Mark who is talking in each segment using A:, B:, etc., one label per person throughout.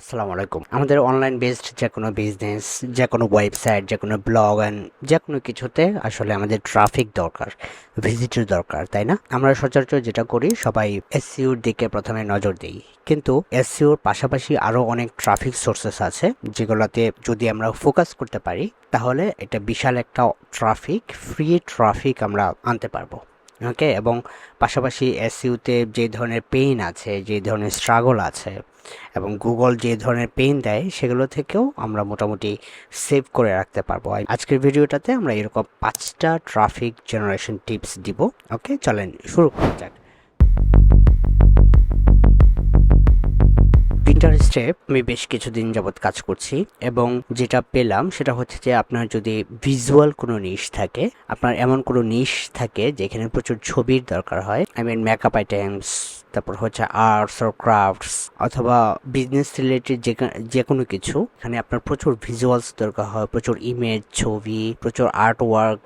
A: আসসালামু আলাইকুম। আমাদের অনলাইন বেসড যেকোনো বিজনেস, যেকোনো ওয়েবসাইট, যেকোনো ব্লগ অ্যান্ড যেকোনো কিছুতে আসলে আমাদের ট্রাফিক দরকার, ভিজিটর দরকার, তাই না? আমরা সচরাচর যেটা করি সবাই এসইওর দিকে প্রথমে নজর দিই। কিন্তু এসইওর পাশাপাশি আরও অনেক ট্রাফিক সোর্সেস আছে যেগুলোতে যদি আমরা ফোকাস করতে পারি তাহলে এটা বিশাল একটা ফ্রি ট্রাফিক আমরা আনতে পারবো। ওকে, এবং পাশাপাশি এসইওতে যে ধরনের পেইন আছে, যে ধরনের স্ট্রাগল আছে এবং গুগল যে ধরনের পেইন দেয় সেগুলো থেকেও আমরা মোটামুটি সেভ করে রাখতে পারবো। আজকের ভিডিওটাতে আমরা এরকম 5টা ট্রাফিক জেনারেশন টিপস দিব। ওকে, চলেন শুরু করা যাক। পিন্টারেস্টে আমি বেশ কিছুদিন যাবৎ কাজ করছি এবং যেটা পেলাম সেটা হচ্ছে যে আপনার যদি ভিজুয়াল কোনো নিশ থাকে, আপনার এমন কোনো নিশ থাকে যেখানে প্রচুর ছবির দরকার হয়, মেকআপ আইটেমস, তারপর হচ্ছে আর্টস অর ক্রাফটস অথবা বিজনেস রিলেটেড যে কোনো কিছু, এখানে আপনার প্রচুর ভিজুয়ালস দরকার হয়, প্রচুর ইমেজ, ছবি, প্রচুর আর্ট ওয়ার্ক,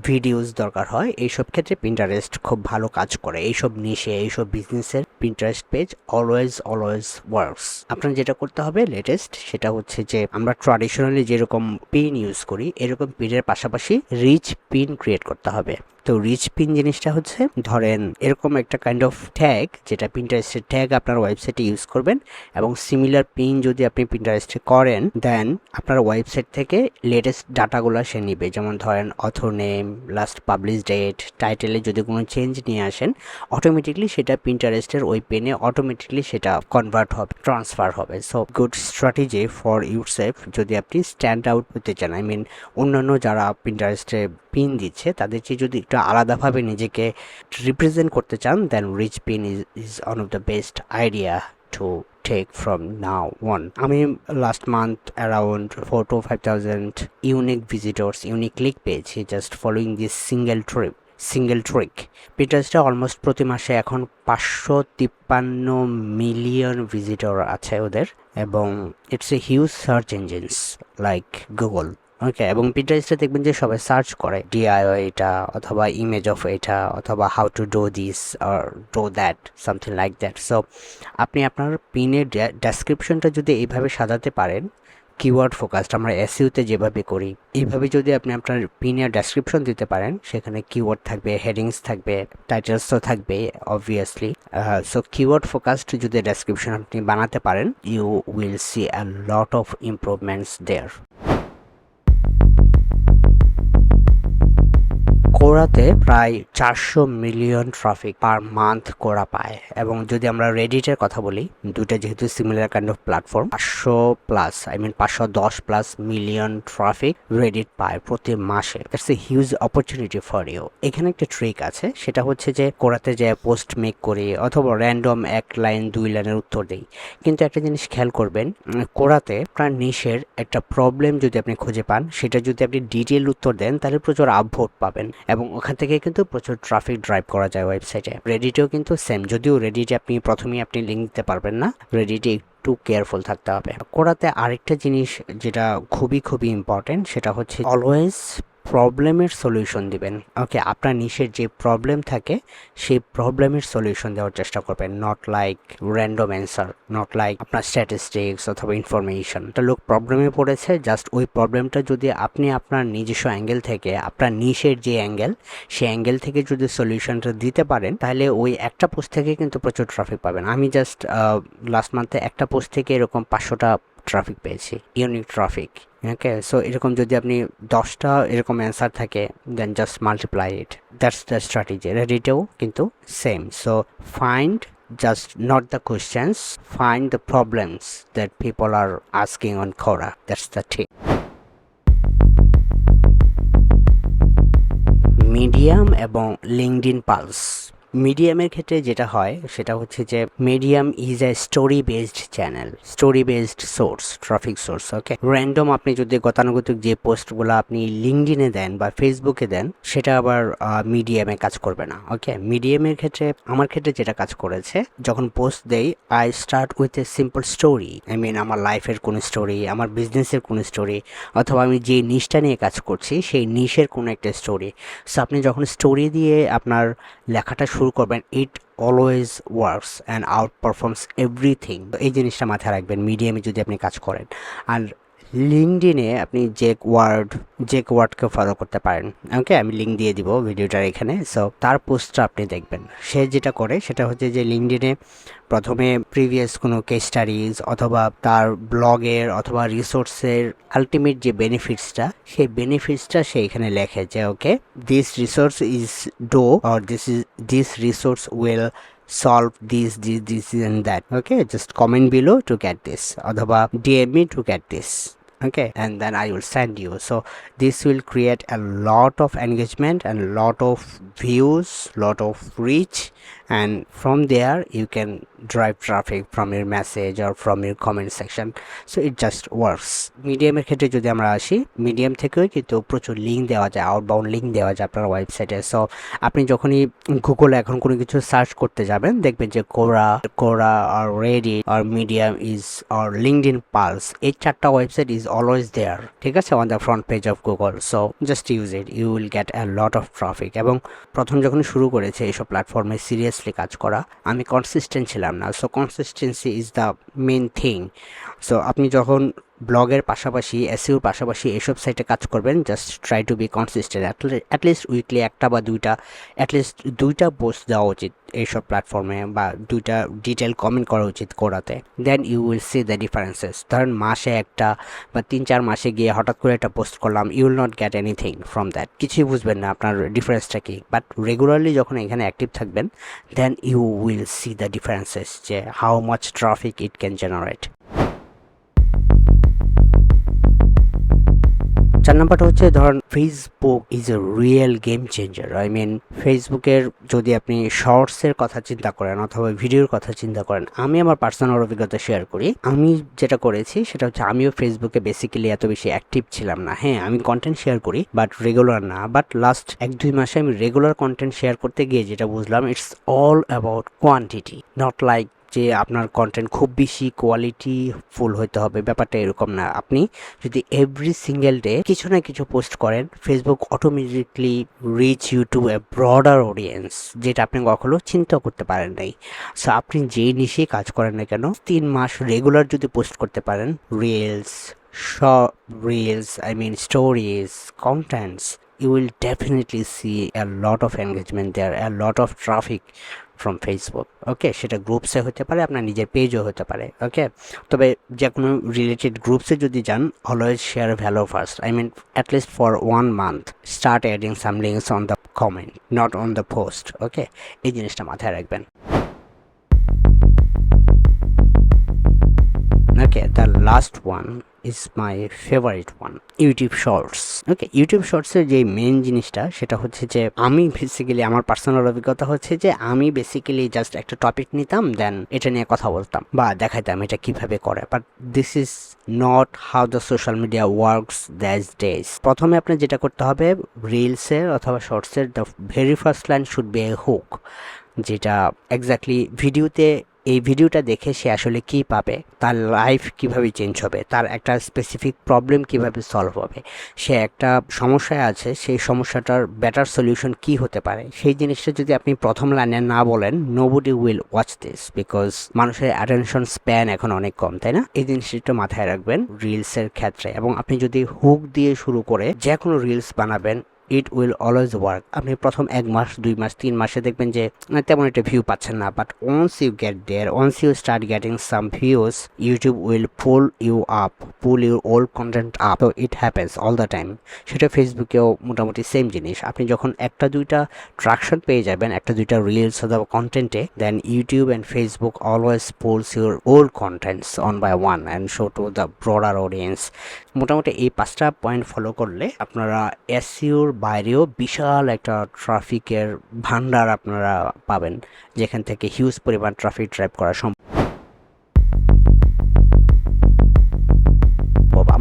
A: ভিডিওস দরকার হয়। এইসব ক্ষেত্রে পিন্টারেস্ট খুব ভালো কাজ করে। এইসব নিশে, এইসব বিজনেসের পিন্টারেস্ট পেজ অলওয়েজ ওয়ার্কস। আপনার যেটা করতে হবে লেটেস্ট সেটা হচ্ছে যে আমরা ট্র্যাডিশনালি যেরকম পিন ইউজ করি এরকম পিনের পাশাপাশি রিচ পিন ক্রিয়েট করতে হবে। তো রিচ পিন জিনিসটা হচ্ছে, ধরেন এরকম একটা কাইন্ড অফ ট্যাগ, যেটা পিন্টারেস্টের ট্যাগ আপনার ওয়েবসাইটে ইউজ করবেন, এবং সিমিলার পিন যদি আপনি পিন্টারেস্টে করেন দেন আপনার ওয়েবসাইট থেকে লেটেস্ট ডাটাগুলো সে নিবে। যেমন ধরেন author name, last publish date, টাইটেলে যদি কোনো চেঞ্জ নিয়ে আসেন অটোমেটিকলি সেটা পিন্টারেস্টের ওই পেনে অটোমেটিকলি সেটা কনভার্ট হবে, ট্রান্সফার হবে। So good strategy for yourself যদি আপনি স্ট্যান্ড আউট হতে চান। অন্যান্য যারা পিন্টারেস্টে পিন দিচ্ছে তাদের চেয়ে যদি একটু আলাদাভাবে নিজেকে রিপ্রেজেন্ট করতে চান then rich pin is one of the best idea to take from now on. আমি last month around 4 to 5,000 unique visitors, unique click পেয়েছি just following this single trick. পিন্টারেস্টে অলমোস্ট প্রতি মাসে এখন 553 মিলিয়ন ভিজিটর আছে ওদের, এবং it's a huge search engines like Google. Okay, এবং পিন্টারেস্টে দেখবেন যে সবাই সার্চ করে ডিআইওয়াই এটা, অথবা ইমেজ অফ এটা, অথবা how to do this or do that, something like that. So আপনি আপনার পিনের ডেসক্রিপশনটা যদি এইভাবে সাজাতে পারেন, কিওয়ার্ড ফোকাসড আমরা এসইওতে যেভাবে করি এইভাবে যদি আপনি আপনার পিনের ডেসক্রিপশন দিতে পারেন, সেখানে কিওয়ার্ড থাকবে, হেডিংস থাকবে, টাইটেলস তো থাকবে অবভিয়াসলি। সো কিওয়ার্ড ফোকাসড যদি ডেসক্রিপশন আপনি বানাতে পারেন, you will see a lot of improvements there. কোরাতে প্রায় 400 মিলিয়ন ট্রাফিক পার মান্থ কোরা পায়, এবং যদি আমরা রেডিটের কথা বলি, দুটো যেহেতু similar kind of platform, 510+ million traffic Reddit পায় প্রতি মাসে। That's a huge opportunity for you. এখানে একটা ট্রিক আছে, সেটা হচ্ছে যে কোরাতে যে পোস্ট মেক করি অথবা র্যান্ডম 1 লাইন 2 লাইনের উত্তর দিই, কিন্তু একটা জিনিস খেয়াল করবেন, কোরাতে আপনার নিশের একটা প্রবলেম যদি আপনি খুঁজে পান, সেটা যদি আপনি ডিটেল উত্তর দেন তাহলে প্রচুর আপভোট পাবেন, এবং ওখান থেকে কিন্তু প্রচুর ট্রাফিক ড্রাইভ করা যায় ওয়েবসাইটে। রেডিটেও কিন্তু সেম, যদিও রেডিটে প্রথমেই আপনি লিঙ্ক দিতে পারবেন না, রেডিটে একটু কেয়ারফুল থাকতে হবে। কোরাতে আরেকটা জিনিস যেটা খুবই ইম্পর্টেন্ট, সেটা হচ্ছে অলওয়েজ প্রবলেমের সলিউশন দিবেন। ওকে, আপনার নিশের যে প্রবলেম থাকে সেই প্রবলেমের সলিউশন দেওয়ার চেষ্টা করবেন, not like random answer, not like আপনার স্ট্যাটিস্টিক্স অথবা ইনফরমেশন। একটা লোক প্রবলেমে পড়েছে, জাস্ট ওই প্রবলেমটা যদি আপনি আপনার নিজস্ব অ্যাঙ্গেল থেকে, আপনার নিশের যে অ্যাঙ্গেল সেই অ্যাঙ্গেল থেকে যদি সলিউশনটা দিতে পারেন, তাহলে ওই একটা পোস্ট থেকে কিন্তু প্রচুর ট্রাফিক পাবেন। আমি জাস্ট লাস্ট মান্থে একটা পোস্ট থেকে এরকম 500টা ট্রাফিক পেয়েছি, ইউনিক ট্রাফিক। ওকে, সো এরকম যদি আপনি 10টা এরকম অ্যান্সার থাকে then just multiply it, that's the strategy. রেডিটেও কিন্তু same. So find just not the questions, find the problems that people are asking on Quora. That's the tip. Medium এবং LinkedIn pulse. মিডিয়ামের ক্ষেত্রে যেটা হয় সেটা হচ্ছে যে medium is a story based channel, story based source, traffic source. Okay, random আপনি যদি গতানুগতিক যে পোস্টগুলো আপনি লিঙ্কডইনে দেন বা ফেসবুকে দেন সেটা আবার মিডিয়ামে কাজ করবে না। ওকে, মিডিয়ামের ক্ষেত্রে আমার ক্ষেত্রে যেটা কাজ করেছে, যখন পোস্ট দেই I start with a simple story, আমার লাইফের কোনো স্টোরি, আমার বিজনেসের কোনো স্টোরি, অথবা আমি যে নিশটা নিয়ে কাজ করছি সেই নিশের কোনো একটা স্টোরি। সো আপনি যখন স্টোরি দিয়ে আপনার লেখাটা শুরু করবেন, ইট always works and out performs everything. এই জিনিসটা মাথায় রাখবেন মিডিয়ামে যদি আপনি কাজ করেন। আর লিঙ্কডিনে আপনি জেক ওয়ার্ডকে ফলো করতে পারেন। ওকে, আমি লিঙ্ক দিয়ে দিব ভিডিওটার এখানে। সো তার পোস্টটা আপনি দেখবেন। সে যেটা করে সেটা হচ্ছে যে লিঙ্কডিনে প্রথমে প্রিভিয়াস কোনো কেস স্টাডিজ অথবা তার ব্লগের অথবা রিসোর্সের আলটিমেট যে বেনিফিটসটা, সেই বেনিফিটসটা সে এখানে লেখে যে okay, this resource is do or this resource will solve this and that. Okay, just comment below to get this, অথবা DM me to get this. Okay, and then I will send you. So this will create a lot of engagement and lot of views, lot of reach, and from there you can drive traffic from your message or from your comment section. So it just works. মিডিয়ামের ক্ষেত্রে যদি আমরা আসি, medium থেকেও কিন্তু প্রচুর link দেওয়া যায়, আউটবাউন্ড লিঙ্ক দেওয়া যায় আপনার ওয়েবসাইটে। সো আপনি যখনই গুগলে এখন কোনো কিছু সার্চ করতে যাবেন, দেখবেন যে কোরা আর রেডিট আর মিডিয়াম ইজ আর লিঙ্কডইন পালস, এই 4টা ওয়েবসাইট ইজ অলওয়েজ দেয়ার, ঠিক আছে, on the front page of Google. So just use it, you will get a lot of traffic. এবং প্রথম যখন শুরু করেছে এইসব প্ল্যাটফর্মে সিরিয়াসলি কাজ করা, আমি কনসিস্টেন্ট ছিলাম না। So consistency is the main thing. So আপনি যখন ব্লগের পাশাপাশি এসইওর পাশাপাশি এসব সাইটে কাজ করবেন, just try to B consistent. At least weekly একটা বা দুইটা, অ্যাটলিস্ট 2টা পোস্ট দেওয়া উচিত এইসব প্ল্যাটফর্মে, বা 2টা ডিটেল কমেন্ট করা উচিত কোরাতে। Then you will see the differences. ধরেন মাসে একটা বা 3-4 মাসে গিয়ে হঠাৎ করে একটা পোস্ট করলাম, you will not get anything from that, কিছুই বুঝবেন না আপনার ডিফারেন্সটা কি। বাট রেগুলারলি যখন এখানে অ্যাক্টিভ থাকবেন, then you will see the differences, যে how much traffic it can generate. 4 নাম্বারটা হচ্ছে ধরেন Facebook is a real game changer. I mean ফেসবুকের যদি আপনি শর্টসের কথা চিন্তা করেন অথবা ভিডিওর কথা চিন্তা করেন, আমি আমার পার্সোনাল অভিজ্ঞতা শেয়ার করি। আমি যেটা করেছি সেটা হচ্ছে, আমিও ফেসবুকে বেসিক্যালি এত বেশি অ্যাক্টিভ ছিলাম না। হ্যাঁ, আমি কন্টেন্ট শেয়ার করি বাট রেগুলার না। বাট লাস্ট 1-2 মাসে আমি রেগুলার কন্টেন্ট শেয়ার করতে গিয়ে যেটা বুঝলাম, it's all about quantity, not like যে আপনার কন্টেন্ট খুব বেশি কোয়ালিটি ফুল হইতে হবে, ব্যাপারটা এরকম না। আপনি যদি এভরি সিঙ্গেল ডে কিছু না কিছু পোস্ট করেন, Facebook automatically reach you to a broader audience, যেটা আপনি কখনো চিন্তা করতে পারেন নাই। সো আপনি যেই নিশে কাজ করেন না কেন, 3 মাস রেগুলার যদি পোস্ট করতে পারেন, reels, I mean stories, contents, you will definitely see a lot of engagement there, a lot of traffic from Facebook. ওকে, সেটা গ্রুপসে হতে পারে, আপনার নিজের পেজও হতে পারে। ওকে, তবে যে কোনো রিলেটেড গ্রুপসে যদি যান, always share value first. I mean at least for 1 month start adding some links on the comment, not on the post. ওকে, এই জিনিসটা মাথায় রাখবেন। Okay, the last one is my favorite one, YouTube shorts. Okay, YouTube শর্টসের যে main জিনিসটা সেটা হচ্ছে যে, আমি বেসিক্যালি আমার পার্সোনাল অভিজ্ঞতা হচ্ছে যে, আমি বেসিক্যালি জাস্ট একটা টপিক নিতাম, দেন এটা নিয়ে কথা বলতাম বা দেখাইতাম এটা কিভাবে করে। But this is not how the social media works these days. প্রথমে আপনার যেটা করতে হবে, রিলসের অথবা শর্টসের the very first line should be a hook, যেটা এক্স্যাক্টলি ভিডিওতে, এই ভিডিওটা দেখে সে আসলে কি পাবে, তার লাইফ কিভাবে চেঞ্জ হবে, তার একটা স্পেসিফিক প্রবলেম কিভাবে সলভ হবে, সে একটা সমস্যায় আছে, সেই সমস্যাটার বেটার সলিউশন কি হতে পারে, সেই জিনিসটা যদি আপনি প্রথম লাইনে না বলেন, nobody will watch this, because মানুষের অ্যাটেনশন স্প্যান এখন অনেক কম, তাই না? এই জিনিসটা মাথায় রাখবেন রিলসের ক্ষেত্রে। এবং আপনি যদি হুক দিয়ে শুরু করে যে কোনো রিলস বানাবেন, ইট উইল অলওয়েজ ওয়ার্ক। আপনি প্রথম 1 মাস, 2 মাস, 3 মাসে দেখবেন যে তেমন একটা ভিউ পাচ্ছেন না, but once you get there, once you start getting some views, YouTube will pull your old content up. তো it happens all the time. সেটা ফেসবুকেও মোটামুটি সেম জিনিস। আপনি যখন 1-2টা ট্রাকশন পেয়ে যাবেন, 1-2টা রিলস অথবা কন্টেন্টে, then YouTube and Facebook always pulls your old contents on by one and show to the broader audience. মোটামুটি এই 5টা পয়েন্ট ফলো করলে আপনারা এসইওর বাইরেও বিশাল একটা ট্রাফিকের ভান্ডার আপনারা পাবেন, যেখান থেকে হিউজ পরিমাণ ট্রাফিক ড্রাইভ করা সম্ভব।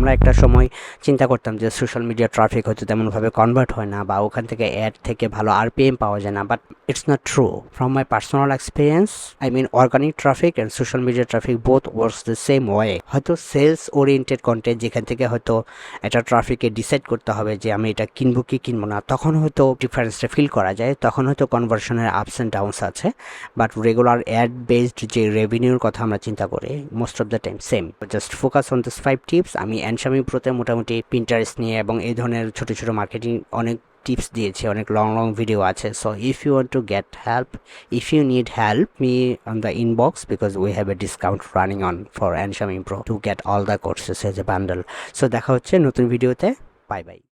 A: আমরা একটা সময় চিন্তা করতাম যে সোশ্যাল মিডিয়া ট্রাফিক হয়তো তেমনভাবে কনভার্ট হয় না বা ওখান থেকে অ্যাড থেকে ভালো আরপিএম পাওয়া যায় না, but it's not true from my personal experience. I mean organic traffic and social media traffic both works the same way. হয়তো সেলস ওরিয়েন্টেড কন্টেন্ট যেখান থেকে হয়তো এটা ট্রাফিকে ডিসাইড করতে হবে যে আমি এটা কিনবো কি কিনবো না, তখন হয়তো ডিফারেন্সটা ফিল করা যায়, তখন হয়তো কনভার্সনের আপস অ্যান্ড ডাউনস আছে। বাট রেগুলার অ্যাড বেসড যে রেভিনিউর কথা আমরা চিন্তা করি, most of the time same. Just focus on this 5 tips. আমি অ্যানশামি প্রোতে মোটামুটি পিন্টারেস্ট নিয়ে এবং এই ধরনের ছোট ছোট মার্কেটিং অনেক টিপস দিয়েছি, অনেক লং ভিডিও আছে। So if you want to get help, if you need help me on the inbox, because we have a discount running on for Anshami pro to get all the courses as a bundle. So দেখা হচ্ছে নতুন ভিডিওতে। Bye by.